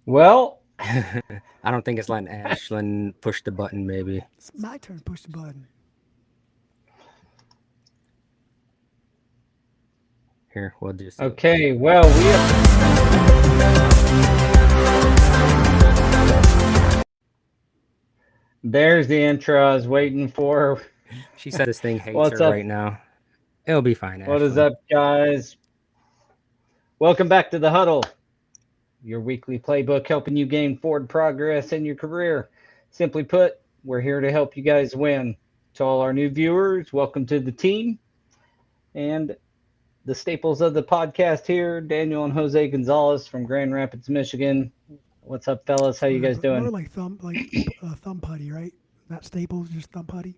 Well, I don't think it's letting Ashlyn push the button, maybe. It's my turn to push the button. Here, we'll just do it. okay. Well, we have, there's the intro I was waiting for. She said this thing hates What's her up? right now. It'll be fine, What is Ashlyn. up, guys? Welcome back to the Huddle, your weekly playbook helping you gain forward progress in your career. Simply put, we're here to help you guys win. To all our new viewers, welcome to the team. And the staples of the podcast here, Daniel and Jose Gonzalez from Grand Rapids, Michigan. What's up, fellas? How you guys Whatever. More doing? like thumb putty, right? Not staples, just thumb putty.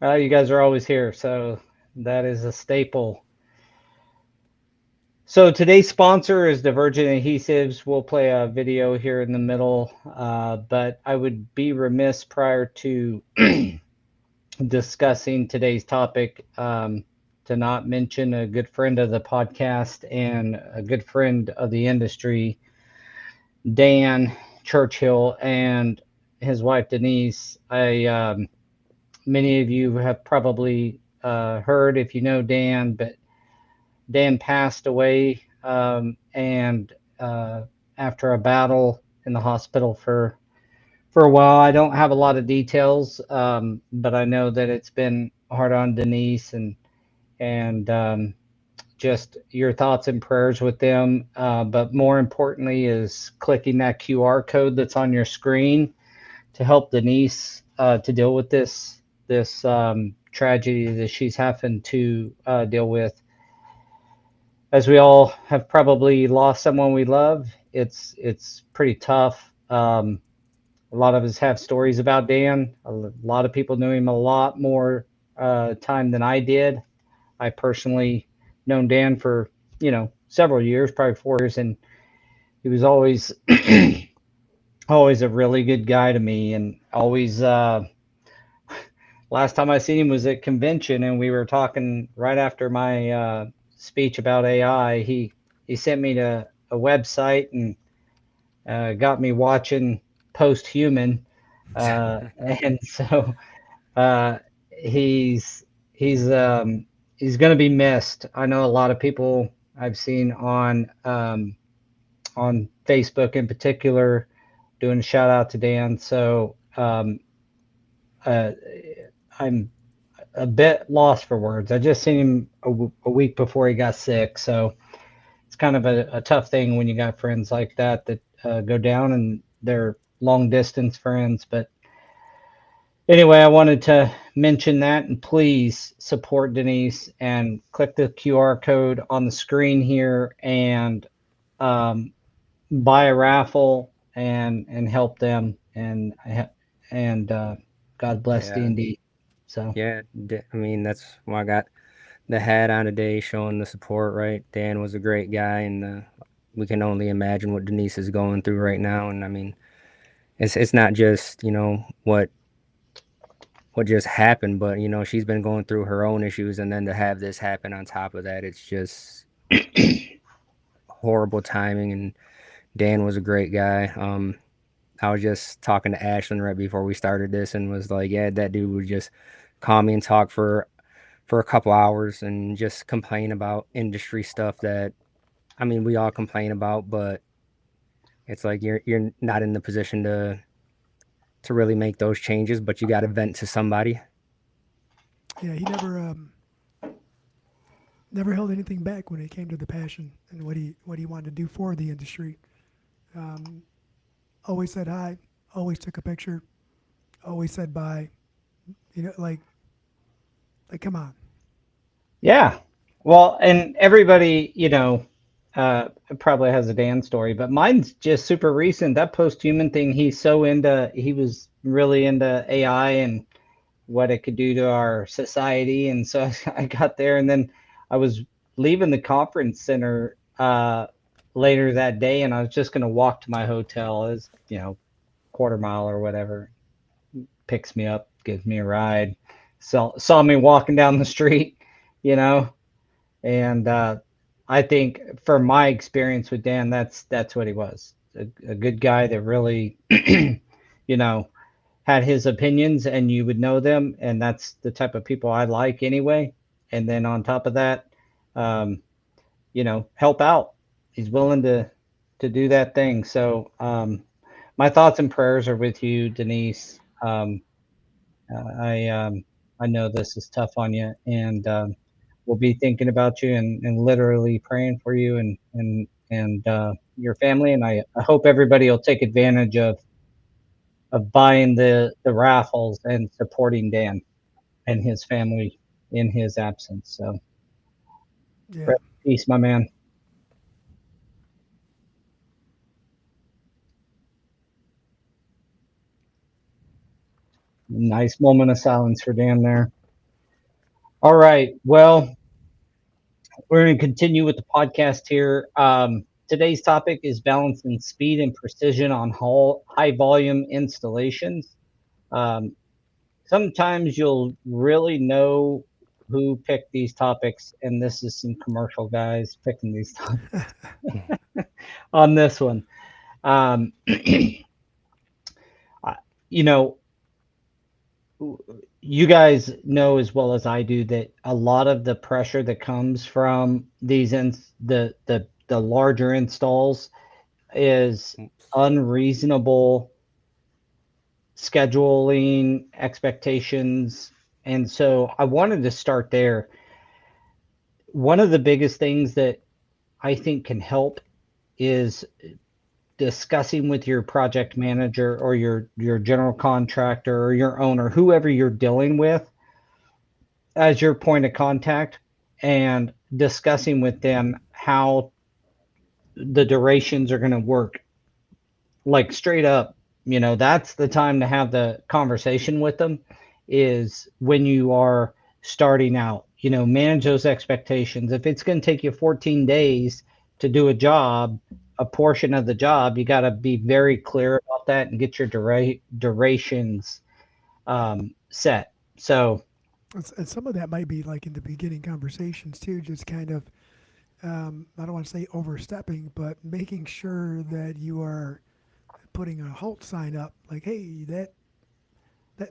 You guys are always here, so that is a staple. So today's sponsor is Divergent Adhesives. We'll play a video here in the middle, but I would be remiss prior to discussing today's topic to not mention a good friend of the podcast and a good friend of the industry, Dan Churchill, and his wife Denise. Many of you have probably heard if you know Dan, but Dan passed away, and after a battle in the hospital for a while. I don't have a lot of details, but I know that it's been hard on Denise and just your thoughts and prayers with them. But more importantly, is clicking that QR code that's on your screen to help Denise to deal with this tragedy that she's having to deal with. As we all have probably lost someone we love, it's pretty tough. A lot of us have stories about Dan. A lot of people knew him a lot more time than I did. I personally known Dan for several years, probably 4 years, and he was always always a really good guy to me, and always. Last time I seen him was at convention, and we were talking right after my speech about AI. He sent me to a website and got me watching Post Human, and so uh, he's he's going to be missed. I know a lot of people I've seen on Facebook in particular doing a shout out to Dan. So uh, I'm a bit lost for words. I just seen him a week before he got sick, so it's kind of a tough thing when you got friends like that go down and they're long distance friends. But anyway, I wanted to mention that, and please support Denise and click the QR code on the screen here and um, buy a raffle and help them and God bless Yeah, D&D. So yeah. I mean, that's why I got the hat on today, showing the support. Right, Dan was a great guy, and we can only imagine what Denise is going through right now. And I mean, it's not just what just happened, but she's been going through her own issues, and then to have this happen on top of that, it's just horrible timing. And Dan was a great guy. I was just talking to Ashlyn right before we started this, and was like, yeah, that dude would just call me and talk for a couple hours and just complain about industry stuff that, I mean, we all complain about, but it's like you're not in the position to really make those changes, but you got to vent to somebody. Yeah, he never held anything back when it came to the passion and what he wanted to do for the industry. Um, Always said hi, always took a picture, always said bye. You know, come on. yeah, well, and everybody probably has a Dan story, but mine's just super recent. That post-human thing, he was really into AI and what it could do to our society. And so I got there, and then I was leaving the conference center later that day, and I was just going to walk to my hotel. It was, quarter mile or whatever. Picks me up, gives me a ride. Saw me walking down the street, you know, and I think from my experience with Dan, that's what he was. A good guy that really, you know, had his opinions and you would know them, and that's the type of people I like anyway. And then on top of that, um, help out. He's willing to do that thing. So my thoughts and prayers are with you, Denise. I know this is tough on you, and we'll be thinking about you and literally praying for you and your family. And I hope everybody will take advantage of buying the raffles and supporting Dan and his family in his absence. So Yeah. rest in peace, my man. Nice moment of silence for Dan there. All right. Well, we're going to continue with the podcast here. Today's topic is balancing speed and precision on high volume installations. Um, Sometimes you'll really know who picked these topics, and this is some commercial guys picking these topics on this one. Um, you know, you guys know as well as I do that a lot of the pressure that comes from these the larger installs is unreasonable scheduling expectations. And so I wanted to start there. One of the biggest things that I think can help is discussing with your project manager or your general contractor or your owner, whoever you're dealing with as your point of contact, and discussing with them how the durations are going to work, like straight up. That's the time to have the conversation with them, is when you are starting out. Manage those expectations. If it's going to take you 14 days to do a job, a portion of the job, you got to be very clear about that and get your durations set. So And some of that might be like in the beginning conversations too, just kind of, I don't want to say overstepping, but making sure that you are putting a halt sign up, like, hey, that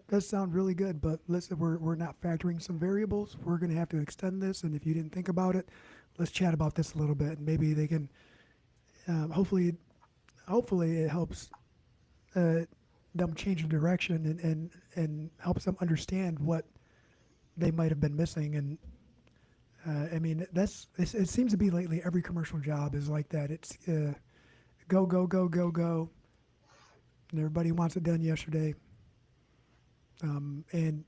does sound really good, but listen, we're not factoring some variables. We're going to have to extend this, and if you didn't think about it, let's chat about this a little bit, and maybe they can, hopefully it helps uh, them change the direction and helps them understand what they might have been missing. And I mean, it seems to be lately every commercial job is like that. It's go, go, go, go, go, and everybody wants it done yesterday. And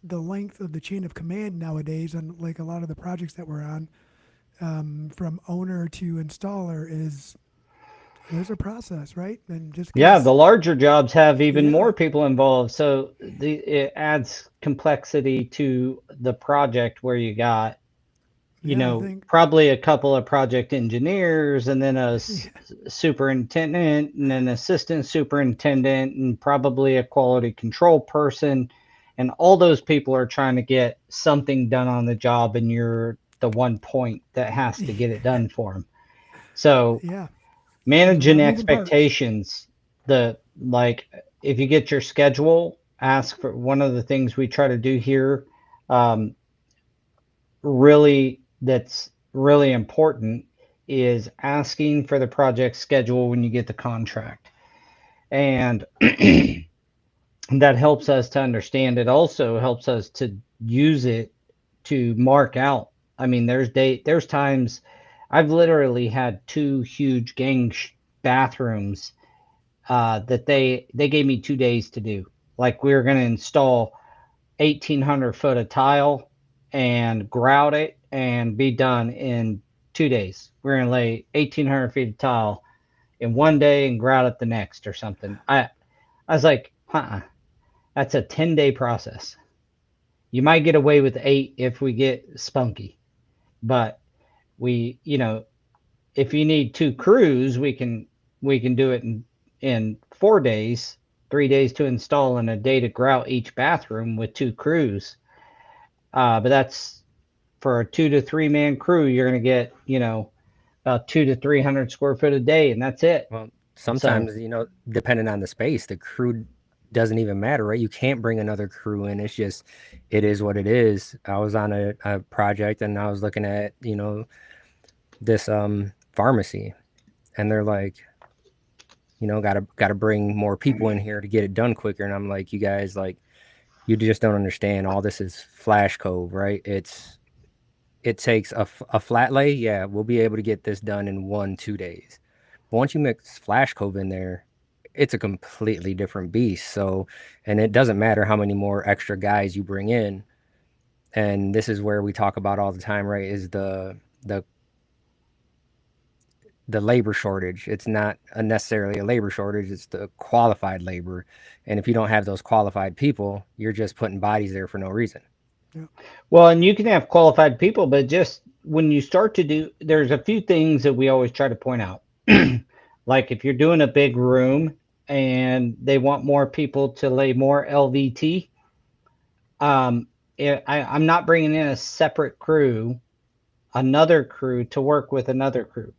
the length of the chain of command nowadays, and like a lot of the projects that we're on, from owner to installer, is there's a process, right? And just yeah, the because, larger jobs have even yeah, more people involved, so it adds complexity to the project, where you got yeah, I think, probably a couple of project engineers, and then a yeah, superintendent, and an assistant superintendent, and probably a quality control person. And all those people are trying to get something done on the job, and you're the one point that has to get it done for them. So yeah, there's a lot managing of moving parts. expectations, the like, if you get your schedule, ask for one of the things we try to do here. Um, Really, that's really important, is asking for the project schedule when you get the contract. And that helps us to understand. It also helps us to use it to mark out. I mean, there's times I've literally had two huge bathrooms that they gave me 2 days to do. Like, we were going to install 1,800 foot of tile and grout it and be done in 2 days. We're going to lay 1,800 feet of tile in one day and grout it the next or something. I was like, that's a 10-day process. You might get away with 8 if we get spunky, but we, if you need 2 crews, we can do it in 4 days, 3 days to install and a day to grout each bathroom with 2 crews. But that's for a 2 to 3 man crew, you're going to get, about 2 to 300 square foot a day, and that's it. Well, So, sometimes, depending on the space, the crew doesn't even matter, right? You can't bring another crew in. It's just, it is what it is. I was on a project and I was looking at, this pharmacy, and they're like, gotta bring more people in here to get it done quicker. And I'm like, you guys, like, you just don't understand. All this is flash code, right? It takes a flat lay. Yeah, we'll be able to get this done in 1-2 days. But once you mix flash code in there, it's a completely different beast. So, and it doesn't matter how many more extra guys you bring in. And this is where we talk about all the time, right? Is the the labor shortage. It's not necessarily a labor shortage, it's the qualified labor. And if you don't have those qualified people, you're just putting bodies there for no reason. Yeah. well, and you can have qualified people, but just when you start to do, there's a few things that we always try to point out. Like if you're doing a big room and they want more people to lay more LVT, I'm not bringing in a separate crew, another crew to work with another crew.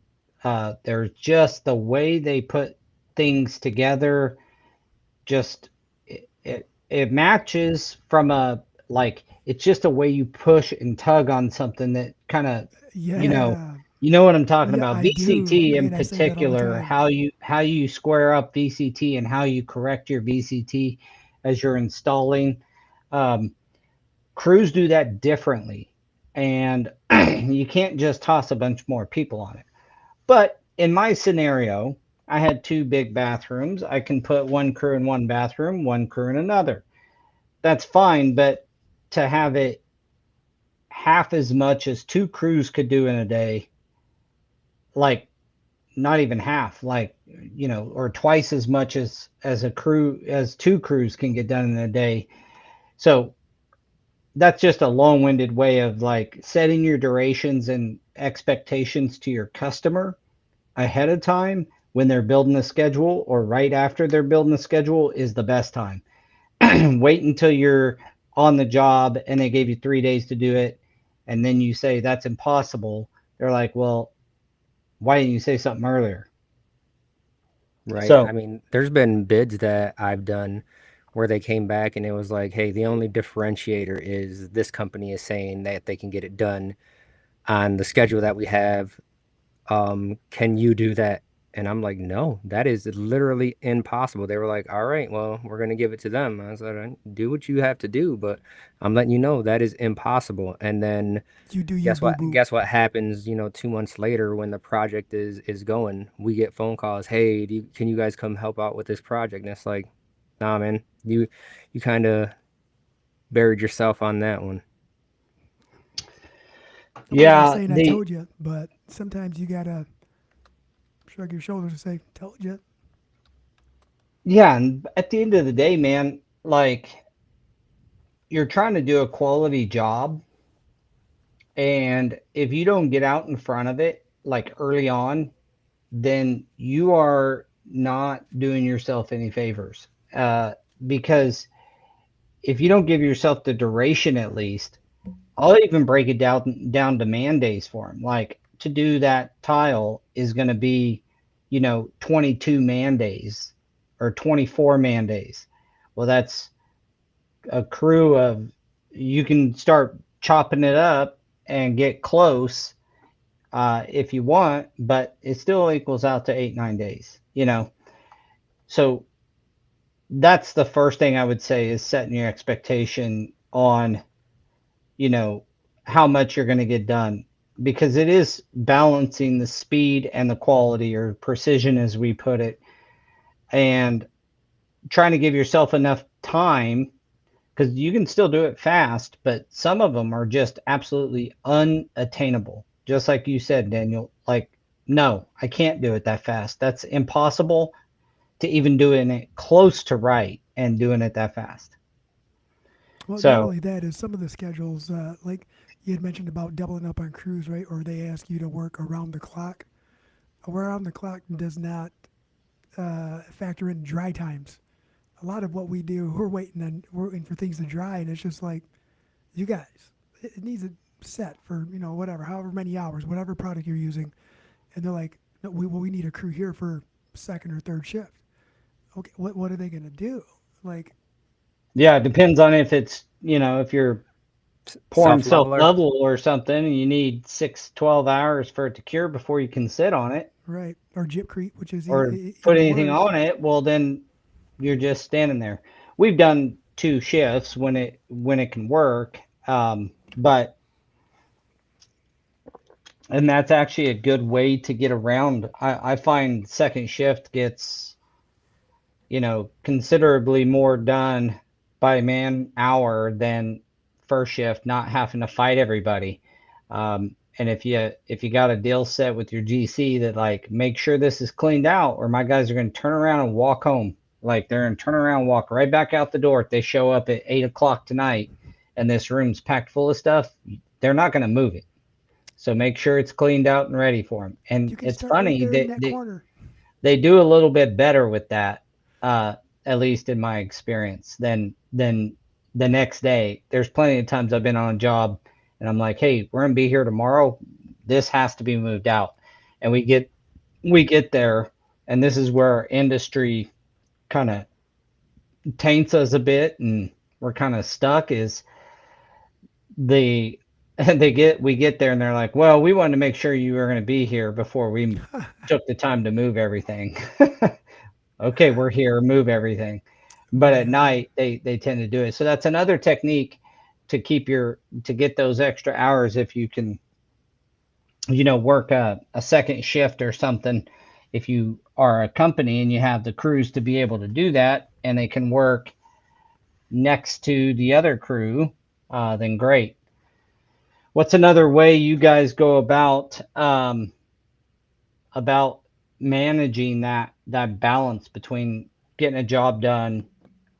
There's just the way they put things together, just it matches from a, like, it's just a way you push and tug on something that kind of, you know Yeah. you know what I'm talking Yeah, about. I do. VCT in Man, I say that all the particular, time. how you square up VCT and how you correct your VCT as you're installing. um, Crews do that differently, and you can't just toss a bunch more people on it. But in my scenario, I had two big bathrooms. I can put one crew in one bathroom, one crew in another. That's fine, but to have it half as much as two crews could do in a day, like not even half, like, or twice as much as two crews can get done in a day. So that's just a long-winded way of like setting your durations and expectations to your customer ahead of time when they're building a schedule, or right after they're building a schedule, is the best time. Wait until you're on the job and they gave you 3 days to do it, and then you say that's impossible. They're like, well, why didn't you say something earlier? Right. I So, mean, there's been bids that I've done where they came back and it was like, hey, the only differentiator is this company is saying that they can get it done on the schedule that we have. Can you do that? And I'm like, no, that is literally impossible. They were like, all right, well, we're gonna give it to them. I was like, do what you have to do, but I'm letting you know that is impossible. And then You do you, guess boo what? boo. Guess what happens? 2 months later, when the project is going, we get phone calls. Hey, can you guys come help out with this project? And it's like, nah, man, you kind of buried yourself on that one. Nobody's not yeah, saying I the told you, but sometimes you gotta shrug your shoulders and say, "Told you." yeah, and at the end of the day, man, like, you're trying to do a quality job, and if you don't get out in front of it like early on, then you are not doing yourself any favors. Because if you don't give yourself the duration, at least, I'll even break it down to man days for them. Like, to do that tile is going to be, 22 man days or 24 man days. Well, that's a crew of, you can start chopping it up and get close, if you want, but it still equals out to 8 9 days. So that's the first thing I would say, is setting your expectation on, you know how much you're going to get done, because it is balancing the speed and the quality, or precision as we put it, and trying to give yourself enough time, because you can still do it fast, but some of them are just absolutely unattainable. Just like you said, Daniel, like, no, I can't do it that fast. That's impossible to even doing it close to right and doing it that fast. Well, not So, only that is some of the schedules, like you had mentioned about doubling up on crews, right? Or they ask you to work around the clock. Around the clock does not factor in dry times. A lot of what we do, we're waiting for things to dry, and it's just like, you guys, it needs to set for whatever, however many hours, whatever product you're using, and they're like, no, we need a crew here for second or third shift. Okay, what are they gonna do? Like, Yeah, it depends on if it's, if you're pouring Self self leveler. level or something and you need 6, 12 hours for it to cure before you can sit on it right, or gypcrete, which is or put even anything worse. on it, well then you're just standing there. We've done 2 shifts when it can work, but and that's actually a good way to get around. I find second shift gets, considerably more done by man hour than first shift, not having to fight everybody. And if you got a deal set with your GC that like make sure this is cleaned out, or my guys are going to turn around and walk home. Like they're going to turn around, walk right back out the door. If they show up at 8 o'clock tonight and this room's packed full of stuff, they're not going to move it. So make sure it's cleaned out and ready for them. You And can it's start right funny there in that that corner. they do a little bit better with that, at least in my experience, than the next day. There's plenty of times I've been on a job and I'm like, hey, we're gonna be here tomorrow. This has to be moved out. And we get there, and this is where our industry kind of taints us a bit and we're kind of stuck is the we get there and they're like, well, we wanted to make sure you were going to be here before we took the time to move everything. Okay, we're here, move everything. But at Man, night they tend to do it. So that's another technique to get those extra hours if you can, work a second shift or something. If you are a company and you have the crews to be able to do that and they can work next to the other crew, then great. What's another way you guys go about managing that balance between getting a job done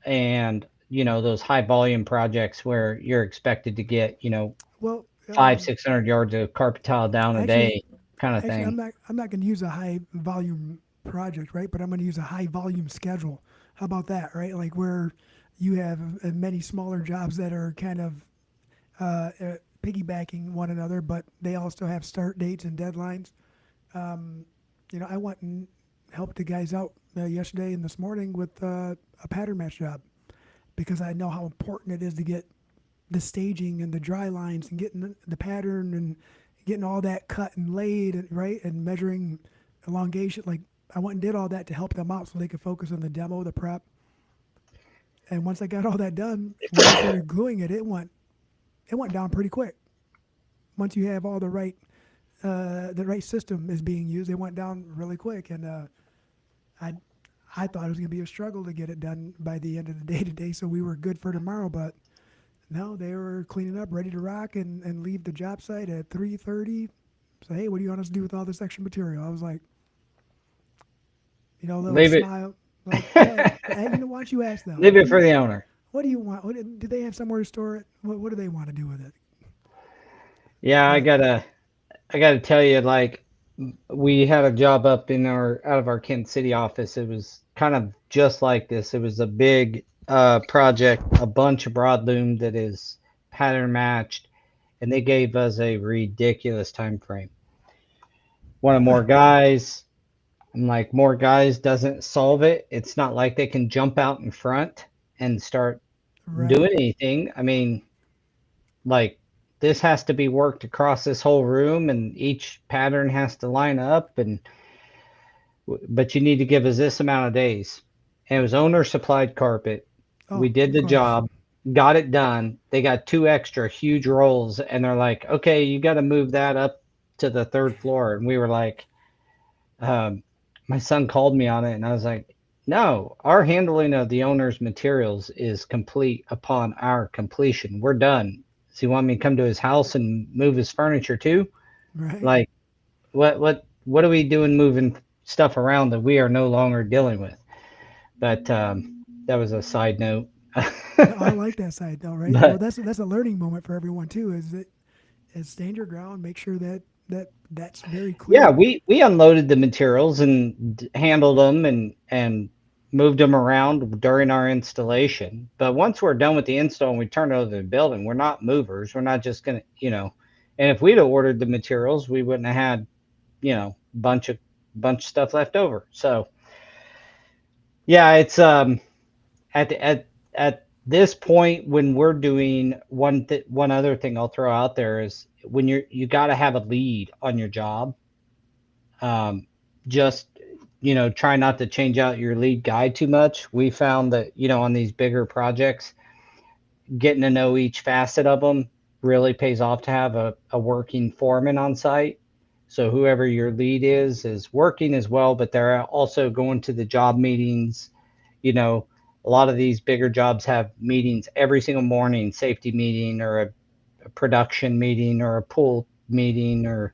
and those high volume projects where you're expected to get well, 500-600 yards of carpet tile down a actually, day kind of I'm thing? not going to use a high volume project, right? But I'm going to use a high volume schedule. How about that, right? Like where you have many smaller jobs that are kind of piggybacking one another, but they all still have start dates and deadlines. Um, I went and helped the guys out yesterday and this morning with a pattern match job because I know how important it is to get the staging and the dry lines and getting the pattern and getting all that cut and laid and right and measuring elongation. Like I went and did all that to help them out so they could focus on the demo, the prep. And once I got all that done, when I started gluing it, it went down pretty quick. Once you have all the right system is being used, it went down really quick. And I I thought it was gonna be a struggle to get it done by the end of the day today, so we were good for tomorrow. But no, they were cleaning up, ready to rock, and leave the job site at 3:30. So hey, what do you want us to do with all this extra material? I was like, a little Leave it. smile, like, yeah. Hey, why don't you ask them? Leave it for the owner. What do you want? Do they have somewhere to store it? What do they want to do with it? Yeah, I But gotta I gotta tell you, like, we had a job up in our out of our Kent City office. It was kind of just like this. It was a big project, a bunch of broadloom that is pattern matched, and they gave us a ridiculous time frame. Wanted more guys. I'm like, more guys doesn't solve it. It's not like they can jump out in front and start right, doing anything. I mean, like, this has to be worked across this whole room and each pattern has to line up, and but you need to give us this amount of days. And it was owner supplied carpet. We oh, did of the course, job, got it done. They got 2 extra huge rolls and they're like, okay, you got to move that up to the third floor. And we were like, um, my son called me on it and I was like, no, our handling of the owner's materials is complete upon our completion. We're done. Does he want me to come to his house and move his furniture too? right. Like, what are we doing moving stuff around that we are no longer dealing with? But that was a side note. No, I like that side though, right? Well, But that's a learning moment for everyone too. Is stand your ground, make sure that's very yeah, clear. we unloaded the materials and handled them and moved them around during our installation. But once we're done with the install and we turn it over to the building, we're not movers. We're not just gonna. And if we'd have ordered the materials, we wouldn't have had, bunch of stuff left over. So yeah, it's at this point when we're doing one other thing I'll throw out there is when you got to have a lead on your job. Just try not to change out your lead guy too much. We found that on these bigger projects, getting to know each facet of them really pays off to have a working foreman on site. So whoever your lead is working as well, but they're also going to the job meetings. A lot of these bigger jobs have meetings every single morning, safety meeting or a production meeting or a pool meeting or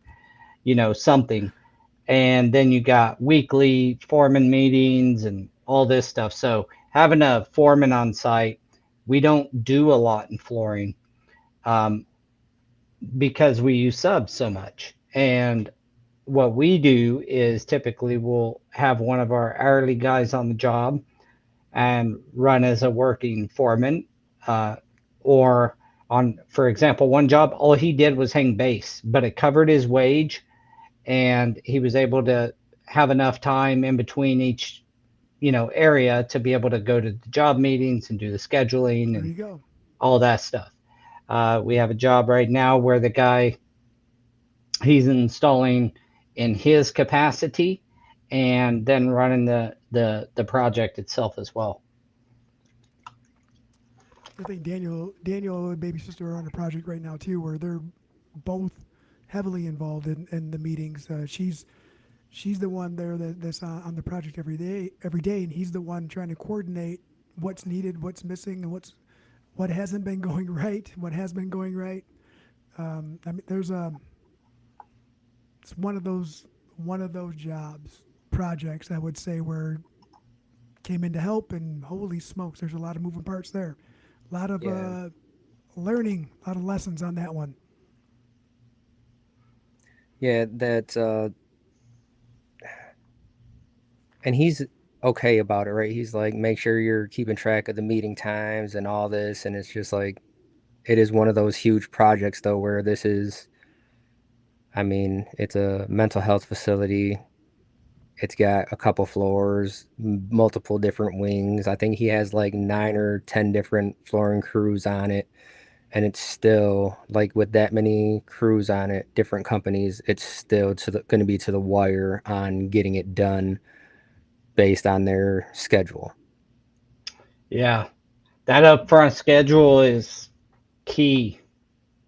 something. And then you got weekly foreman meetings and all this stuff. So having a foreman on site, we don't do a lot in flooring, because we use subs so much. And what we do is typically we'll have one of our hourly guys on the job and run as a working foreman. Or for example, one job, all he did was hang base, but it covered his wage, and he was able to have enough time in between each area to be able to go to the job meetings and do the scheduling There and you go. all that stuff. We have a job right now where the guy, he's installing in his capacity and then running the project itself as well. I think Daniel and baby sister are on a project right now too, where they're both heavily involved in the meetings. She's the one there that's on the project every day, and he's the one trying to coordinate what's needed, what's missing, and what hasn't been going right, what has been going right. I mean, it's one of those projects I would say where came in to help, and holy smokes, there's a lot of moving parts there, a lot of learning, a lot of lessons on that one. Yeah, that and he's okay about it, right? He's like, make sure you're keeping track of the meeting times and all this, and it's just like it is one of those huge projects though where this is, I mean, it's a mental health facility. It's got a couple floors, multiple different wings. I think he has like 9 or 10 different flooring crews on it. And it's still like with that many crews on it, different companies, it's still going to be to the wire on getting it done based on their schedule. Yeah, that upfront schedule is key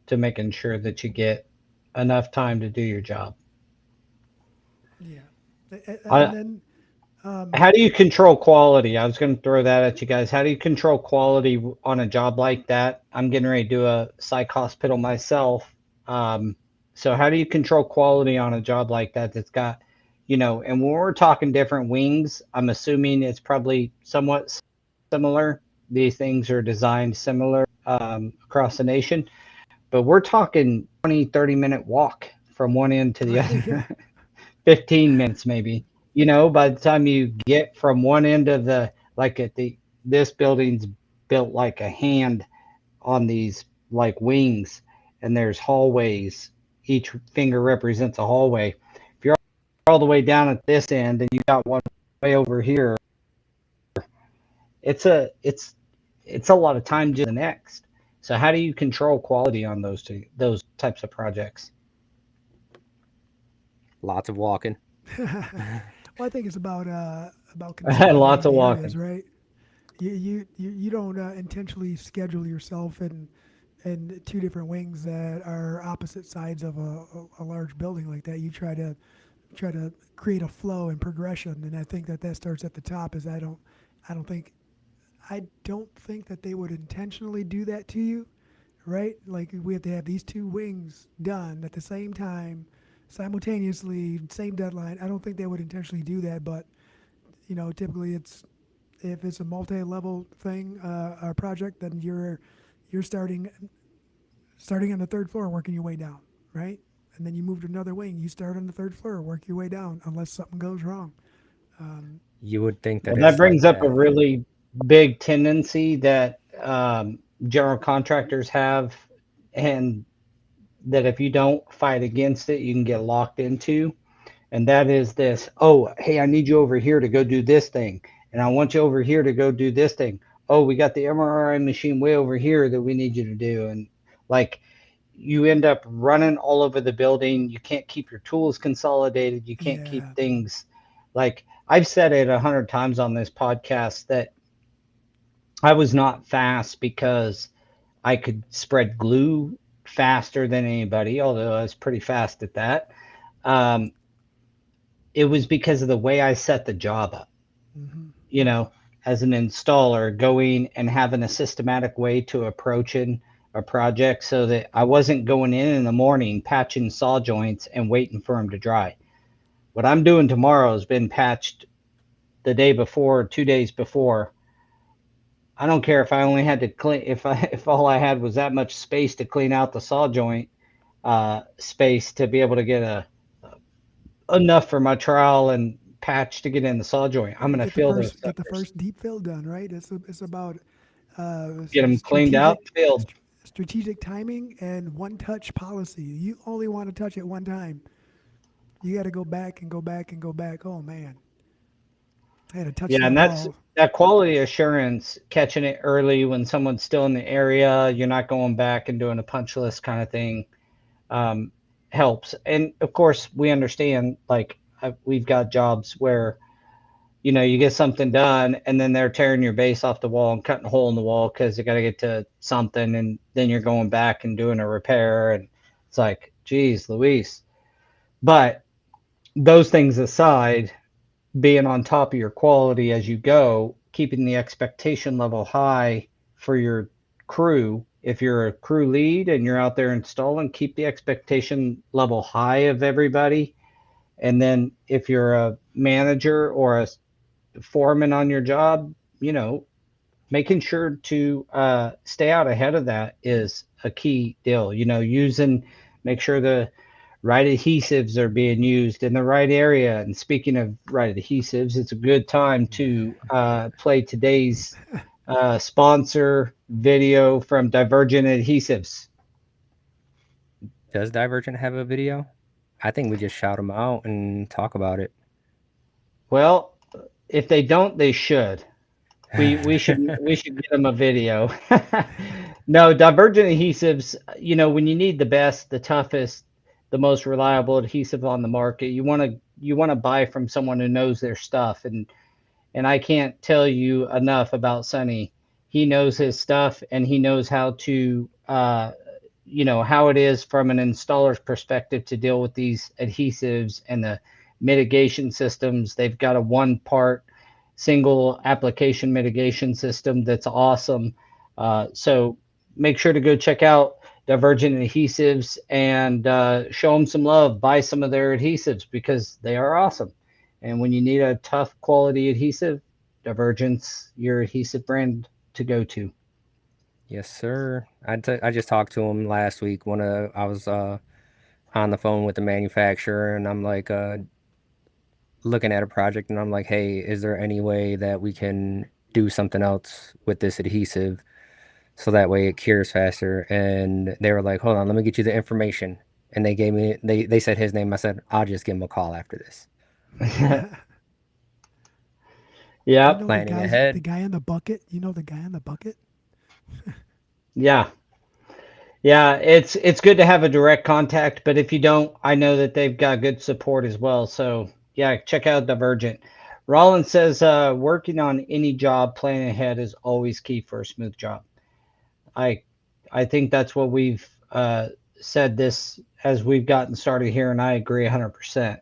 to making sure that you get enough time to do your job. Yeah, I, and then how do you control quality? I was going to throw that at you guys. How do you control quality on a job like that? I'm getting ready to do a psych hospital myself. So how do you control quality on a job like that that's got, and when we're talking different wings, I'm assuming it's probably somewhat similar. These things are designed similar across the nation, but we're talking 20, 30-minute walk from one end to the right, yeah, other, 15 minutes maybe. By the time you get from one end of this building's built like a hand on these like wings, and there's hallways. Each finger represents a hallway. If you're all the way down at this end and you got one way over here, it's a lot of time to the next. So how do you control quality on those types of projects? Lots of walking. well, I think it's about consolidating Lots of the areas, walking. right? You don't intentionally schedule yourself in two different wings that are opposite sides of a large building like that. You try to create a flow and progression, and I think that starts at the top. Is I don't think I don't think that they would intentionally do that to you, right? Like we have to have these two wings done at the same time, simultaneously, same deadline. I don't think they would intentionally do that, but typically if it's a multi-level thing, a project, then you're starting on the third floor, working your way down, right? And then you move to another wing. You start on the third floor, work your way down, unless something goes wrong. You would think that Well, that it's like brings up a that. really big tendency that general contractors have, and that if you don't fight against it, you can get locked into. And that is this: oh, hey, I need you over here to go do this thing. And I want you over here to go do this thing. Oh, we got the MRI machine way over here that we need you to do. And like, you end up running all over the building. You can't keep your tools consolidated. You can't keep Yeah, things like I've said it 100 times on this podcast that I was not fast because I could spread glue faster than anybody, although I was pretty fast at that. Um, it was because of the way I set the job up, hmm you know, as an installer, going and having a systematic way to approaching a project so that I wasn't going in the morning patching saw joints and waiting for them to dry. What I'm doing tomorrow has been patched the day before, 2 days before. I don't care if I only had to clean if all I had was that much space to clean out the saw joint space to be able to get a enough for my trowel and patch to get in the saw joint. I'm yeah. gonna fill those Get the suckers, first deep fill done, right? It's about get them cleaned out, filled. strategic timing and one touch policy. You only want to touch it one time. You got to go back and go back and go back. Oh man, I had to touch Yeah, and that that's wall. that quality assurance, catching it early when someone's still in the area. You're not going back and doing a punch list kind of thing. Um, helps, and of course we understand. Like we've got jobs where you get something done and then they're tearing your base off the wall and cutting a hole in the wall because they got to get to something, and then you're going back and doing a repair, and it's like, geez Louise. But those things aside, being on top of your quality as you go, keeping the expectation level high for your crew. If you're a crew lead and you're out there installing, keep the expectation level high of everybody. And then if you're a manager or a foreman on your job, making sure to stay out ahead of that is a key deal. Make sure the right adhesives are being used in the right area. And speaking of right adhesives, it's a good time to play today's sponsor video from Divergent Adhesives. Does Divergent have a video? I think we just shout them out and talk about it. Well, if they don't, they should. We should get them a video. No, Divergent Adhesives, when you need the best, the toughest, the most reliable adhesive on the market, you want to buy from someone who knows their stuff. And I can't tell you enough about Sonny. He knows his stuff, and he knows how to how it is from an installer's perspective to deal with these adhesives and the mitigation systems. They've got a one part single application mitigation system that's awesome. So make sure to go check out Divergent Adhesives and show them some love. Buy some of their adhesives because they are awesome. And when you need a tough quality adhesive, Divergent's your adhesive brand to go to. Yes, sir. I just talked to him last week when I was on the phone with the manufacturer, and I'm like looking at a project, and I'm like, hey, is there any way that we can do something else with this adhesive so that way it cures faster? And they were like, hold on, let me get you the information. And they said his name. I said, I'll just give him a call after this. You Yep. know Planning the ahead. guy in the bucket. You know the guy in the bucket. Yeah. Yeah, it's good to have a direct contact, but if you don't, I know that they've got good support as well. So yeah, check out Divergent. Rollins says working on any job, planning ahead is always key for a smooth job. I I think that's what we've said this as we've gotten started here, and I agree 100%.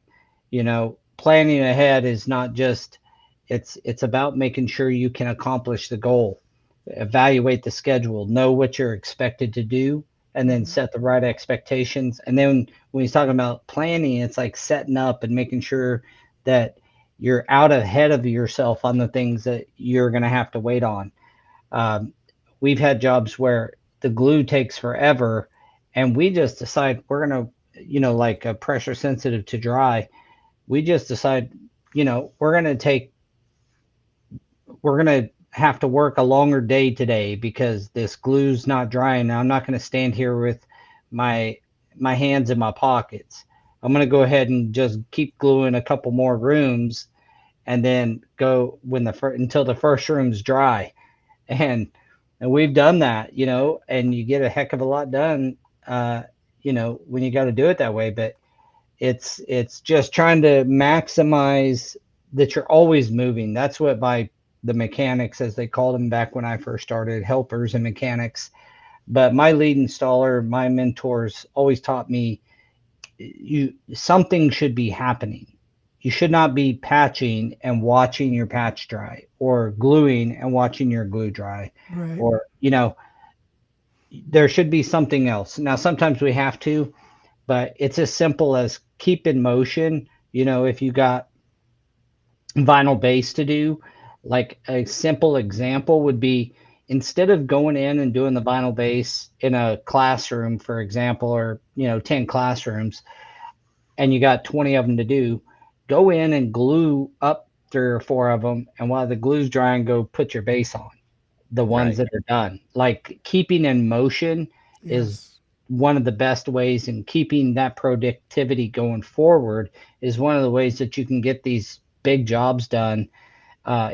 Planning ahead is not just it's about making sure you can accomplish the goal, evaluate the schedule, know what you're expected to do, and then hmm set the right expectations. And then when he's talking about planning, it's like setting up and making sure that you're out ahead of yourself on the things that you're going to have to wait on. um, we've had jobs where the glue takes forever, and we just decide we're going to, like a pressure sensitive to dry, we just decide, we're going to have to work a longer day today because this glue's not drying. Now I'm not going to stand here with my my hands in my pockets. I'm going to go ahead and just keep gluing a couple more rooms and then go when until the first room's dry. And we've done that, and you get a heck of a lot done, uh, when you got to do it that way. But it's just trying to maximize that you're always moving. That's what the mechanics, as they called them back when I first started, helpers and mechanics. But my lead installer, my mentors always taught me something should be happening. You should not be patching and watching your patch dry, or gluing and watching your glue dry, Right. or there should be something else. Now sometimes we have to, but it's as simple as keep in motion. If you got vinyl base to do, like a simple example would be, instead of going in and doing the vinyl base in a classroom, for example, or 10 classrooms, and you got 20 of them to do, go in and glue up 3 or 4 of them, and while the glue's drying, go put your base on the ones Right. that are done. Like, keeping in motion is Yes. one of the best ways, and keeping that productivity going forward is one of the ways that you can get these big jobs done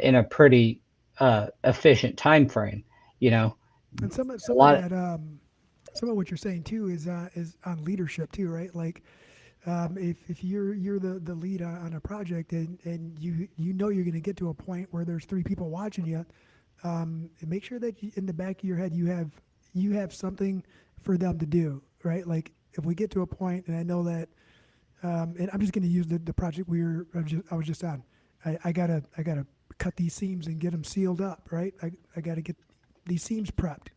in a pretty efficient time frame. You know, And a some of lot. that some of what you're saying too is on leadership too, right? Like if you're the lead on a project, and you know you're going to get to a point where there's 3 people watching you, make sure that in the back of your head you have something for them to do, right? Like if we get to a point, and I know that, and I'm just going to use the project I was just on. I gotta cut these seams and get them sealed up, right? I got to get these seams prepped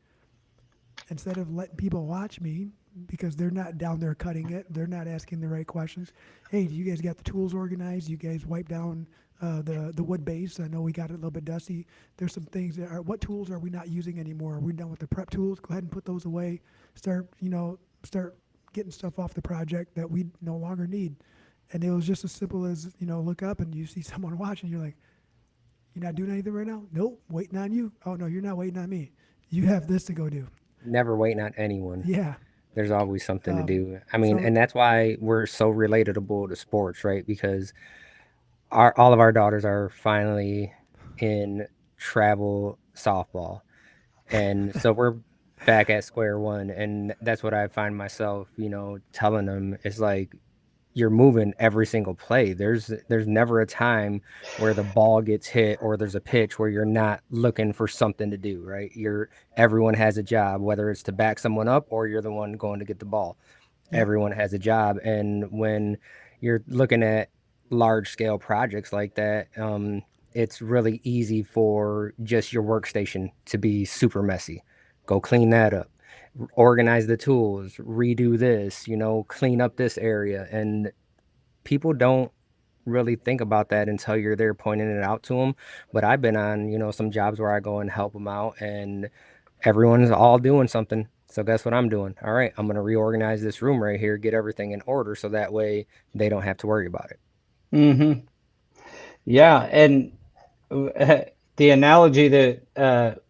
instead of letting people watch me because they're not down there cutting it. They're not asking the right questions. Hey, do you guys got the tools organized? You guys wipe down the wood base? I know we got it a little bit dusty. There's some things that are, what tools are we not using anymore? Are we done with the prep tools? Go ahead and put those away. Start getting stuff off the project that we no longer need. And it was just as simple as, look up and you see someone watching. You're like, you're not doing anything right now? Nope, waiting on you. Oh, no, you're not waiting on me. You have this to go do. Never waiting on anyone. Yeah. There's always something to Um, do. I mean, so and that's why we're so relatable to sports, right? Because all of our daughters are finally in travel softball. And so we're back at square one. And that's what I find myself, telling them is like, you're moving every single play. There's never a time where the ball gets hit or there's a pitch where you're not looking for something to do, right? Everyone has a job, whether it's to back someone up or you're the one going to get the ball. yep. Everyone has a job. And when you're looking at large scale projects like that, it's really easy for just your workstation to be super messy. Go clean that up, organize the tools, redo this, clean up this area. And people don't really think about that until you're there pointing it out to them. But I've been on, some jobs where I go and help them out, and everyone's all doing something. So guess what I'm doing? All right, I'm going to reorganize this room right here, get everything in order so that way they don't have to worry about it. Hmm. Yeah, and the analogy that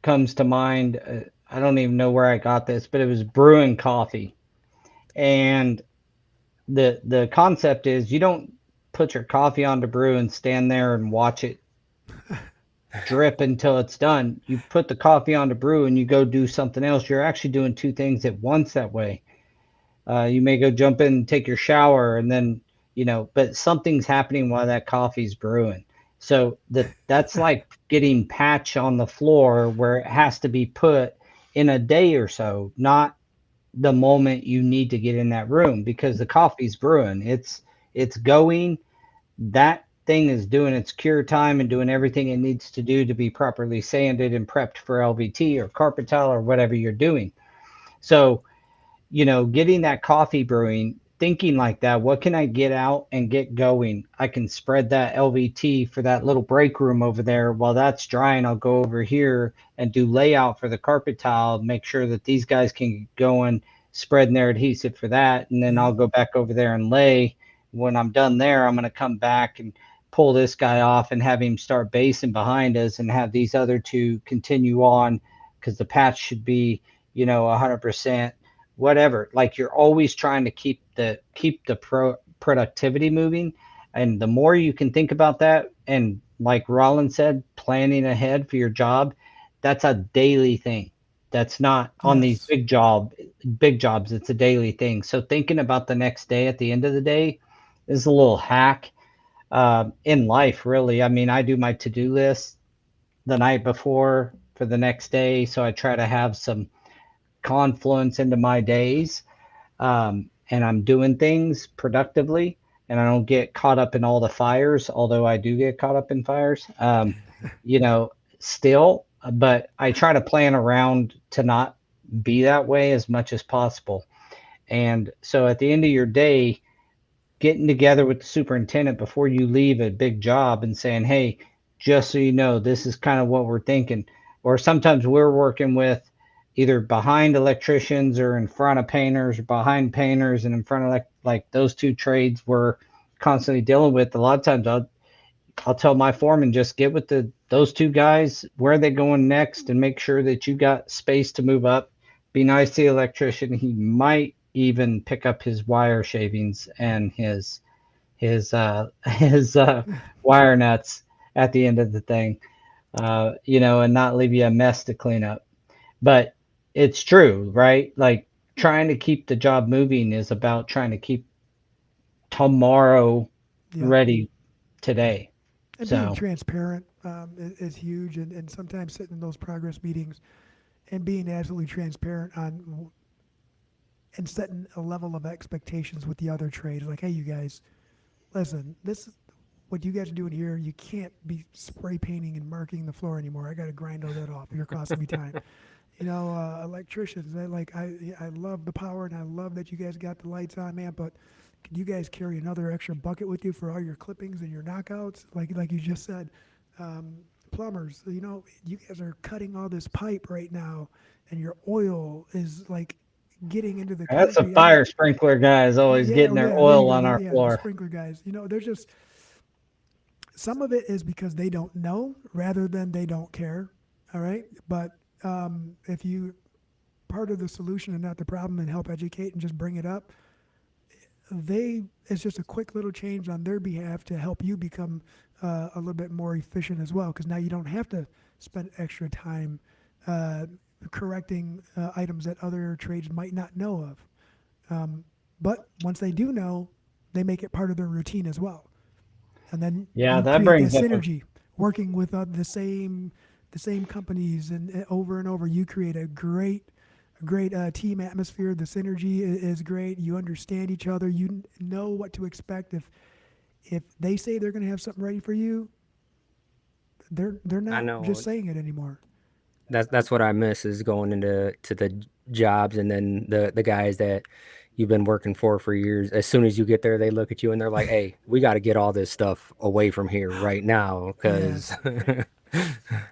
comes to mind, I don't even know where I got this, but it was brewing coffee. And the concept is, you don't put your coffee on to brew and stand there and watch it drip until it's done. You put the coffee on to brew and you go do something else. You're actually doing 2 things at once that way. You may go jump in and take your shower, and then, but something's happening while that coffee's brewing. So that's like getting patch on the floor where it has to be put in a day or so, not the moment you need to get in that room, because the coffee's brewing. It's going. That thing is doing its cure time and doing everything it needs to do to be properly sanded and prepped for LVT or carpet tile or whatever you're doing. So, getting that coffee brewing, thinking like that, what can I get out and get going? I can spread that LVT for that little break room over there. While that's drying, I'll go over here and do layout for the carpet tile, make sure that these guys can get going, spreading their adhesive for that. And then Yep. I'll go back over there and lay. When I'm done there, I'm going to come back and pull this guy off and have him start basing behind us, and have these other two continue on, because the patch should be, 100% whatever. Like you're always trying to keep the productivity moving, and the more you can think about that, and like Rollins said, planning ahead for your job, that's a daily thing. That's not on these Yes. big jobs. It's a daily thing. So thinking about the next day at the end of the day is a little hack in life, really. I mean, I do my to-do list the night before for the next day, so I try to have some confluence into my days, and I'm doing things productively, and I don't get caught up in all the fires, although I do get caught up in fires, you know, still, but I try to plan around to not be that way as much as possible. And so at the end of your day, getting together with the superintendent before you leave a big job and saying, hey, just so you know, this is kind of what we're thinking. Or sometimes we're working with either behind electricians or in front of painters or behind painters and in front of like those two trades we're constantly dealing with. A lot of times I'll tell my foreman, just get with those two guys, where are they going next, and make sure that you got space to move up. Be nice to the electrician. He might even pick up his wire shavings and his wire nuts at the end of the thing, and not leave you a mess to clean up. But it's true, right? Like trying to keep the job moving is about trying to keep tomorrow Yep. ready today. And being So transparent is huge. And sometimes sitting in those progress meetings and being absolutely transparent on and setting a level of expectations with the other trades. Like, hey, you guys, listen, this what you guys are doing here, you can't be spray painting and marking the floor anymore. I got to grind all that off. You're costing me time. Electricians, I love the power and I love that you guys got the lights on, man. But can you guys carry another extra bucket with you for all your clippings and your knockouts? Like you just said, um, plumbers, you guys are cutting all this pipe right now, and your oil is like getting into the that's a concrete. fire sprinkler guys always Yeah, getting oh their yeah, there you oil go. on our Yeah, the floor. sprinkler guys. There's just some of it is because they don't know rather than they don't care. All right, but if you part of the solution and not the problem and help educate and just bring it up, it's just a quick little change on their behalf to help you become a little bit more efficient as well, because now you don't have to spend extra time uh, correcting items that other trades might not know of. But once they do know, they make it part of their routine as well, and then Yeah, you that create that brings up a synergy working with the same companies, and over, you create a great team atmosphere. The synergy is great. You understand each other. You know what to expect. If they say they're going to have something ready for you, they're I not just know saying it anymore. that's what I miss is going to the jobs and then the guys that you've been working for years. As soon as you get there, they look at you and they're like, "Hey, we got to get all this stuff away from here right now because Yes,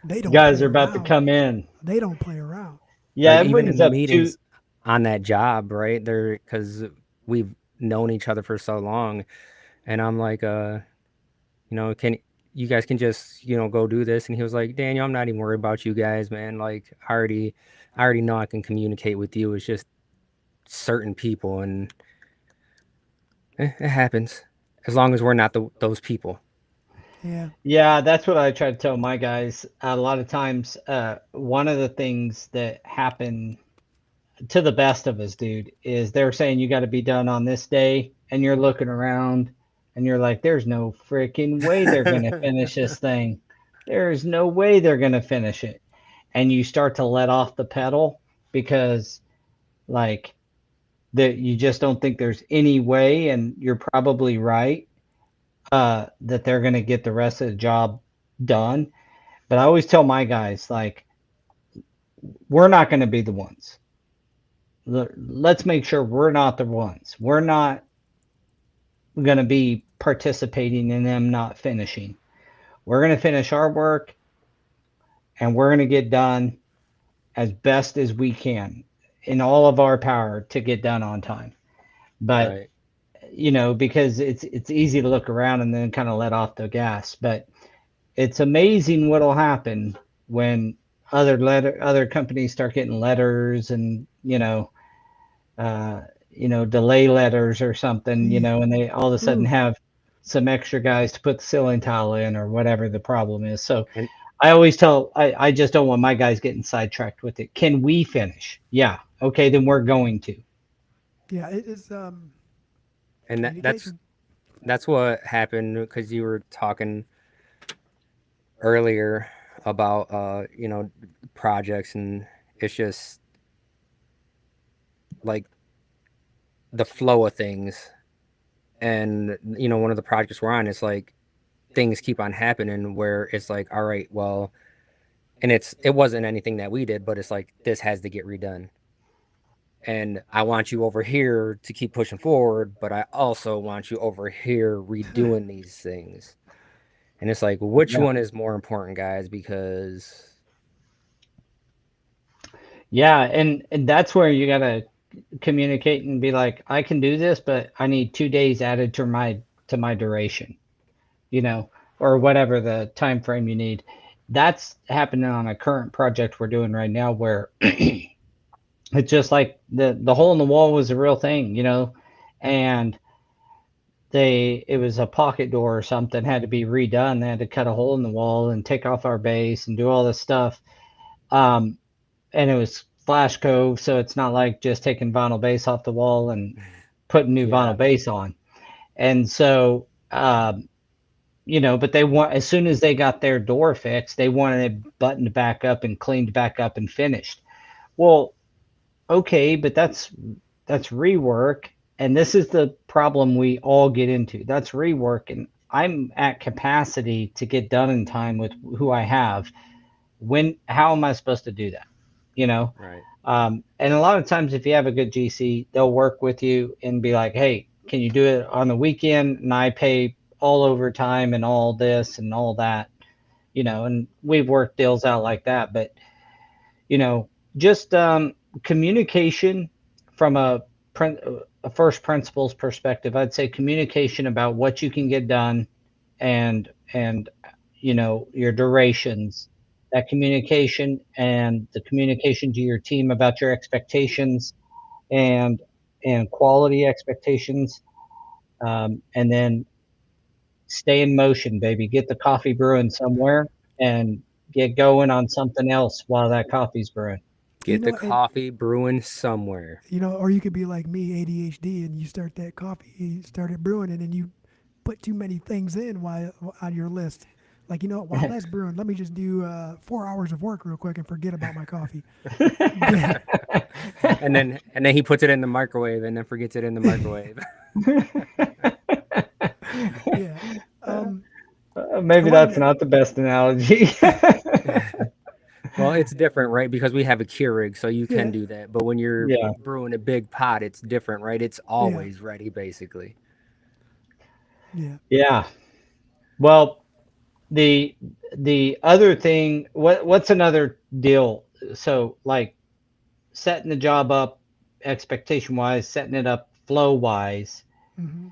they don't guys play are about to around. come in. They don't play around. Yeah, like it even brings in the up two. meetings on that job, right? They're because we've known each other for so long, and I'm like, can you guys can just go do this?" And he was like, "Daniel, I'm not even worried about you guys, man. Like I already know I can communicate with you. It's just certain people, and it happens as long as we're not those people." Yeah, Yeah, that's what I try to tell my guys. A lot of times, one of the things that happen to the best of us, dude, is they're saying you got to be done on this day, and you're looking around, and you're like, "There's no freaking way they're gonna finish this thing. There's no way they're gonna finish it." And you start to let off the pedal because, like, that you just don't think there's any way, and you're probably right, that they're gonna get the rest of the job done. But I always tell my guys, like, we're not going to be the ones. Let's make sure we're not the ones. We're not going to be participating in them not finishing. We're going to finish our work, and we're going to get done as best as we can in all of our power to get done on time. But Right. because it's easy to look around and then kind of let off the gas. But it's amazing what'll happen when other companies start getting letters, and delay letters or something, and they all of a sudden Ooh, have some extra guys to put the ceiling tile in or whatever the problem is. So And I always tell, I just don't want my guys getting sidetracked with it. Can we finish? Yeah. Okay, then we're going to. yeah, it is and communication. that's what happened because you were talking earlier about projects, and it's just like the flow of things. And one of the projects we're on, it's like things keep on happening where it's like, all right, well, and it wasn't anything that we did, but it's like this has to get redone. And I want you over here to keep pushing forward, but I also want you over here redoing these things. And it's like, which Yeah. one is more important, guys? Because Yeah, and that's where you gotta communicate and be like, I can do this, but I need 2 days added to my duration, or whatever the time frame you need. That's happening on a current project we're doing right now where it's just like the hole in the wall was a real thing, and it was a pocket door or something had to be redone. They had to cut a hole in the wall and take off our base and do all this stuff. Um, and it was flash cove, so it's not like just taking vinyl base off the wall and putting new yeah, vinyl base on. And so, but they want, as soon as they got their door fixed, they wanted it buttoned back up and cleaned back up and finished. Well, okay, but that's rework, and this is the problem we all get into. That's rework, and I'm at capacity to get done in time with who I have. How am I supposed to do that? You know, right. and a lot of times, if you have a good GC, they'll work with you and be like, "Hey, can you do it on the weekend?" And I pay all overtime and all this and all that, and we've worked deals out like that. But just communication from a first principles perspective. I'd say communication about what you can get done and your durations. That communication and the communication to your team about your expectations and quality expectations, and then stay in motion, baby. Get the coffee brewing somewhere and get going on something else while that coffee's brewing. You Get the know, and coffee brewing somewhere. or you could be like me, ADHD, and you start that coffee, you started brewing it, and you put too many things in while on your list. Like, while that's brewing, let me just do 4 hours of work real quick and forget about my coffee. Yeah, And then he puts it in the microwave and then forgets it in the microwave. yeah. I Maybe that's wanted not the best analogy. Well, it's different, right? Because we have a Keurig, so you to, can yeah, do that. But when you're Yeah, brewing a big pot, it's different, right? It's yeah, always ready, basically. yeah. yeah. Well, the the other thing, what's another deal? So like setting the job up expectation wise, setting it up flow wise. Hmm.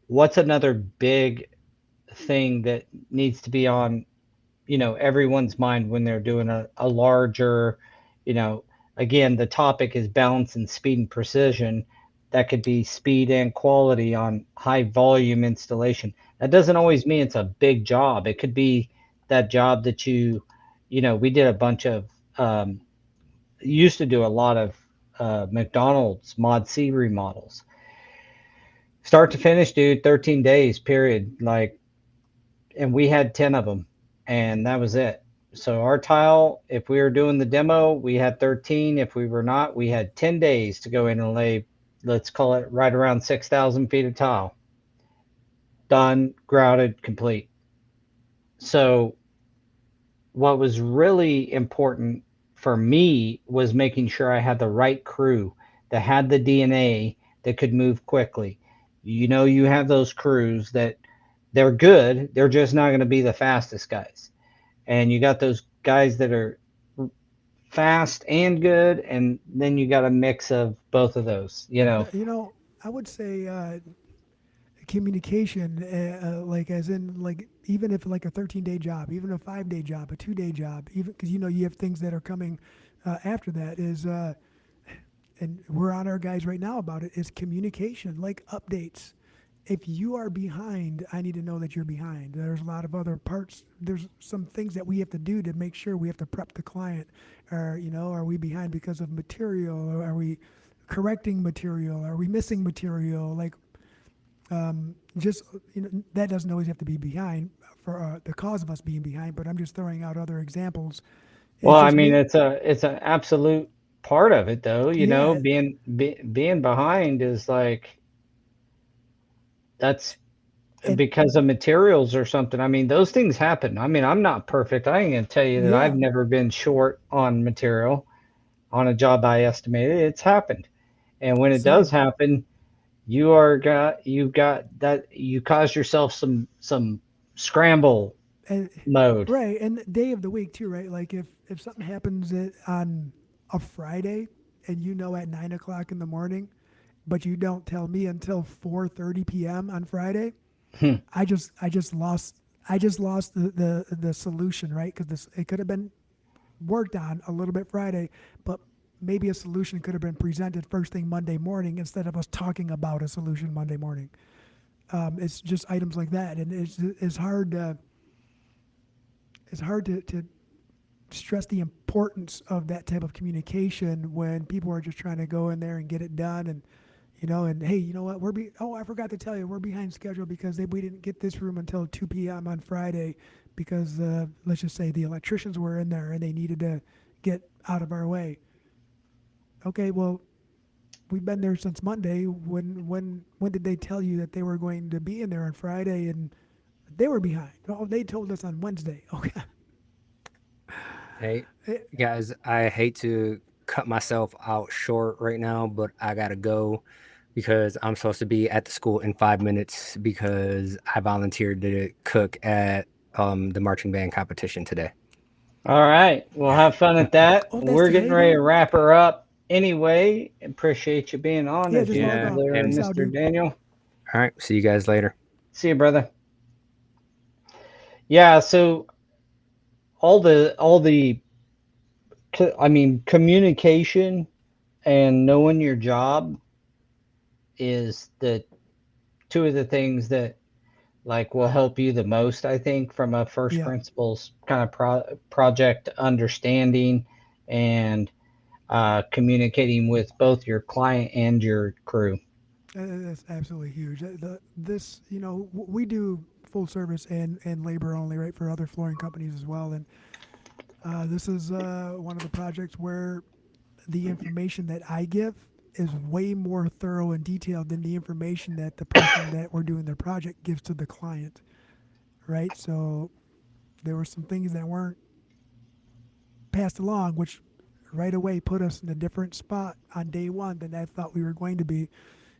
What's another big thing that needs to be on everyone's mind when they're doing a larger, you know again, the topic is balance and speed and precision. That could be speed and quality on high volume installation. That doesn't always mean it's a big job. It could be that job that we did a bunch of, used to do a lot of McDonald's mod C remodels, start to finish, dude, 13 days period, like, and we had 10 of them, and that was it. So our tile, if we were doing the demo, we had 13. If we were not, we had 10 days to go in and lay, let's call it right around 6,000 feet of tile. Done, grouted, complete. So what was really important for me was making sure I had the right crew that had the DNA that could move quickly. You have those crews that they're good, they're just not going to be the fastest guys. And you got those guys that are fast and good, and then you got a mix of both of those. I would say communication, like as in like even if like a 13-day job, even a 5-day job, a 2-day job, even because you have things that are coming after that is and we're on our guys right now about it, is communication, like updates. If you are behind, I need to know that you're behind. There's a lot of other parts. There's some things that we have to do to make sure we have to prep the client. Or, are we behind because of material? Or are we correcting material? Are we missing material? Like, just, that doesn't always have to be behind for the cause of us being behind, but I'm just throwing out other examples. Well, It's I just mean, me. it's an absolute part of it, though. Yeah. Being behind is like that's And because of materials or something. I mean, those things happen. I mean, I'm not perfect. I ain't gonna tell you that I've yeah. never been short on material on a job I estimated. It's happened, and when it does Same. happen, you've got that you cause yourself some scramble And mode. right, and day of the week too, right? Like if something happens on a Friday, and at 9 o'clock in the morning, but you don't tell me until 4:30 p.m. on Friday, Hmm. I just lost the solution, right? Because this it could have been worked on a little bit Friday, but maybe a solution could have been presented first thing Monday morning instead of us talking about a solution Monday morning. It's just items like that, and it's hard to stress the importance of that type of communication when people are just trying to go in there and get it done. And hey, you know what, I forgot to tell you, we're behind schedule because we didn't get this room until 2 p.m. on Friday because let's just say the electricians were in there and they needed to get out of our way. Okay, well, we've been there since Monday. When did they tell you that they were going to be in there on Friday and they were behind? Oh, they told us on Wednesday. Okay. Hey, guys, I hate to cut myself out short right now, but I gotta go because I'm supposed to be at the school in 5 minutes because I volunteered to cook at the marching band competition today. All right. Well, have fun at that. Oh, that's We're getting today, ready dude. to wrap her up anyway. Appreciate you being on Yeah, as just log Yeah, off. usual there, and Peace out, Mr. dude. Daniel. all right, see you guys later. See you, brother. Yeah, so all the I mean, communication and knowing your job is the two of the things that like will help you the most, I think, from a first Yeah, principles kind of project understanding and communicating with both your client and your crew. that's absolutely huge. This, we do full service and labor only, right, for other flooring companies as well. And this is one of the projects where the information that I give is way more thorough and detailed than the information that the person that we're doing their project gives to the client, right? So there were some things that weren't passed along, which right away put us in a different spot on day one than I thought we were going to be.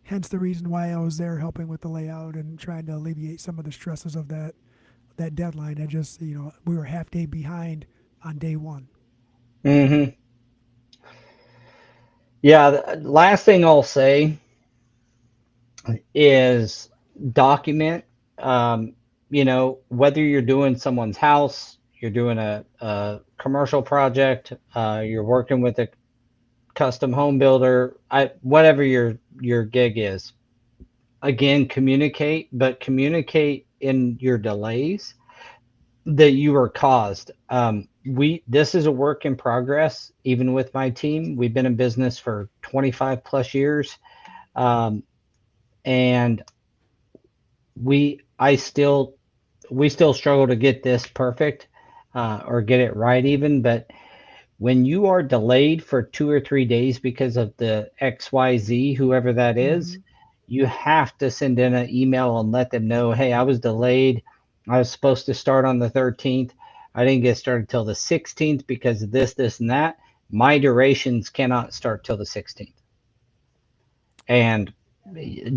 Hence the reason why I was there helping with the layout and trying to alleviate some of the stresses of that deadline. I just, we were half day behind on day one. Hmm. Yeah, the last thing I'll say is document. Um, whether you're doing someone's house, you're doing a commercial project, you're working with a custom home builder, whatever your gig is. Again, communicate, but communicate in your delays that you are caused. This is a work in progress. Even with my team, we've been in business for 25 plus years, um, and we I still we still struggle to get this perfect or get it right even. But when you are delayed for 2 or 3 days because of the XYZ, whoever that is, Mm-hmm. you have to send in an email and let them know, hey, I was delayed. I was supposed to start on the 13th. I didn't get started till the 16th because of this, and that. My durations cannot start till the 16th. And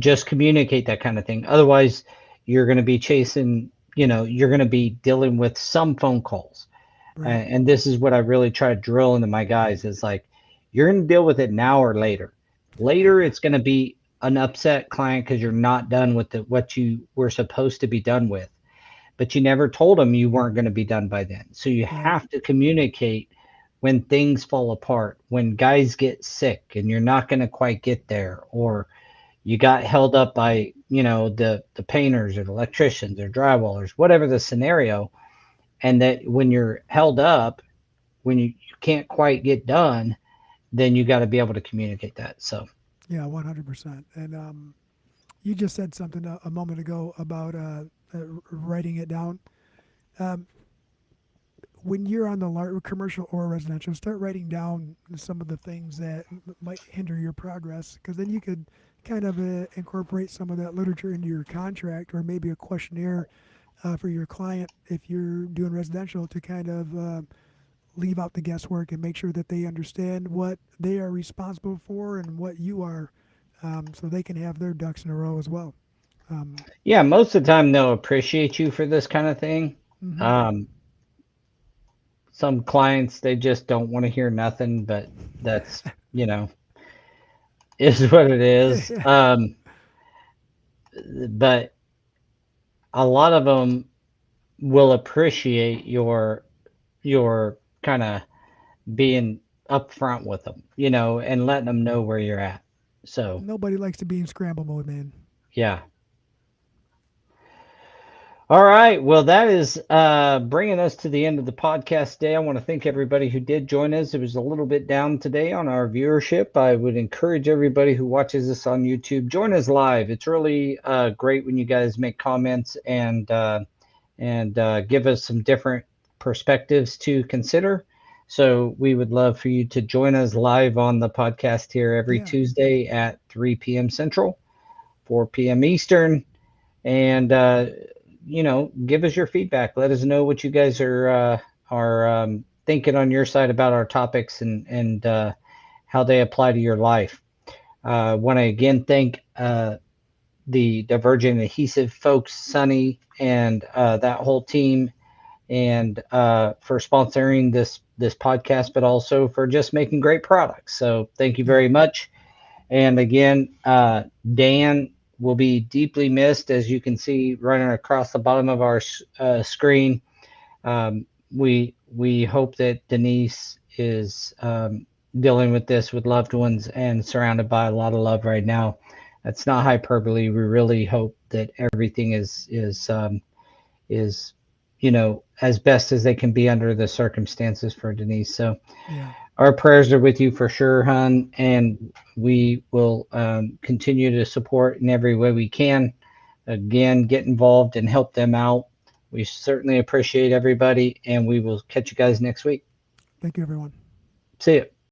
just communicate that kind of thing. Otherwise, you're going to be you're going to be dealing with some phone calls. Right. And this is what I really try to drill into my guys is like, you're going to deal with it now or later. Later, it's going to be an upset client because you're not done with what you were supposed to be done with, but you never told them you weren't going to be done by then. So you Right. have to communicate when things fall apart, when guys get sick and you're not going to quite get there, or you got held up by, the painters or the electricians or drywallers, whatever the scenario, and that when you're held up, when you can't quite get done, then you got to be able to communicate that. So Yeah, 100%. And you just said something a moment ago about writing it down. Um, when you're on the commercial or residential, start writing down some of the things that might hinder your progress, because then you could kind of incorporate some of that literature into your contract, or maybe a questionnaire for your client if you're doing residential, to kind of leave out the guesswork and make sure that they understand what they are responsible for and what you are, so they can have their ducks in a row as well. yeah, most of the time they'll appreciate you for this kind of thing. Mm-hmm. Um, some clients, they just don't want to hear nothing, but that's, is what it is. Yeah. But a lot of them will appreciate your kind of being upfront with them, and letting them know where you're at. So, Nobody likes to be in scramble mode, man. yeah. All right. Well, that is bringing us to the end of the podcast today. I want to thank everybody who did join us. It was a little bit down today on our viewership. I would encourage everybody who watches this on YouTube, join us live. It's really great when you guys make comments and give us some different perspectives to consider. So we would love for you to join us live on the podcast here every Yeah. Tuesday at 3 p.m. Central, 4 p.m. Eastern. And give us your feedback. Let us know what you guys are thinking on your side about our topics, and how they apply to your life. Want to again thank the Divergent Adhesive folks, Sunny, and that whole team, and for sponsoring this podcast, but also for just making great products. So thank you Yeah. very much. And again, Dan will be deeply missed, as you can see running across the bottom of our screen. We hope that Denise is dealing with this with loved ones and surrounded by a lot of love right now. That's not hyperbole. We really hope that everything is as best as they can be under the circumstances for Denise. So Yeah. our prayers are with you for sure, hon, and we will continue to support in every way we can. Again, get involved and help them out. We certainly appreciate everybody, and we will catch you guys next week. Thank you, everyone. See you.